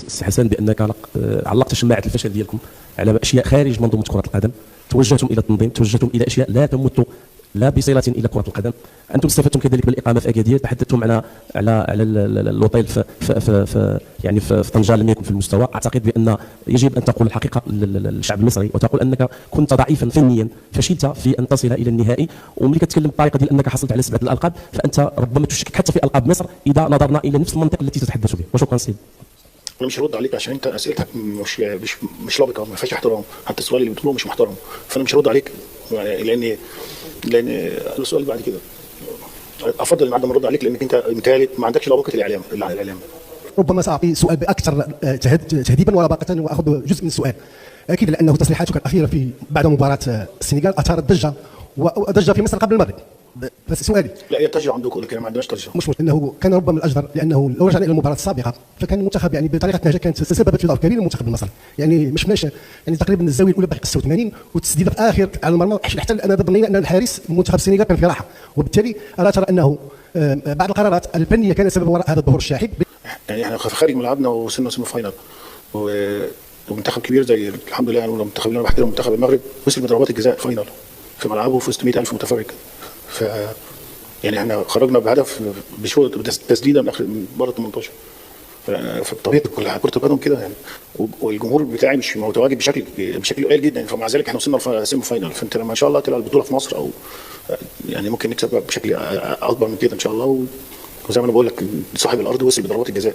السي حسن بانك علقت شماعه الفشل ديالكم على اشياء خارج منظومه كره القدم، توجهتم الى التنظيم، توجهتم الى اشياء لا تمت لا بصله الى كره القدم. انتم استفدتم كذلك بالاقامه في اكادير، تحدثتم على الاوتيل في يعني في طنجه لم يكن في المستوى. اعتقد بان يجب ان تقول الحقيقه للشعب المصري وتقول انك كنت ضعيفا فنيا، فشلت في ان تصل الى النهائي. وملي كتكلم بالطريقه ديال انك حصلت على 7 الالقاب، فانت ربما تشكك حتى في القاب مصر اذا نظرنا الى نفس المنطق التي تتحدث به. وشكرا سيدي. انا مش هرد عليك عشان انت اسئلتك مش لبقه، ما فيهاش احترام، حتى السؤال اللي بتقوله مش محترم، فانا مش هرد عليك لان السؤال بعد كده افضل ان عدم الرد عليك، لانك انت مثالي ما عندكش لبقه الاعلام. ربما ساعطي سؤال باكثر تهذيبا ولبقه واخذ جزء من السؤال. اكيد لانه تصريحاتك الاخيره بعد مباراه السنغال اثارت ضجه في مصر قبل المغرب. بس سؤالي، لا هي ضجه عندكم لكن ما عندناش ضجه. مش انه كان ربما الاجدر، لانه لو رجعنا الى المباراه السابقه فكان المنتخب يعني بطريقه نهجه كانت تسببت في ضعف كبير للمنتخب المصري. يعني ما شفناش يعني تقريبا الزاويه الاولى بحق 86 والتسديده في اخر على المرمى، حتى انا ظنينا ان الحارس منتخب السنغال كان في راحه، وبالتالي الا ترى انه بعض القرارات الفنيه كانت سبب وراء هذا الظهور الشاحب. يعني احنا خارج ملعبنا وصلنا سيمي فاينل ومنتخب كبير زي الحمد لله، المنتخب اللي انا بحترمه منتخب المغرب وصل بضربات الجزاء فاينل في ملعبه في وسط 100,000 متفرج. ف يعني احنا خرجنا بهدف بشوط تسديده من بره 18. فبطبيعه كره القدم كده يعني، والجمهور بتاعي مش متواجد بشكل قليل جدا، فمع ذلك احنا وصلنا سيمي فاينل. فانت لما ان شاء الله تلعب البطوله في مصر او يعني ممكن نكسب بشكل اكبر من كده ان شاء الله. وزي ما انا بقول لك صاحب الارض وصل بضربات الجزاء.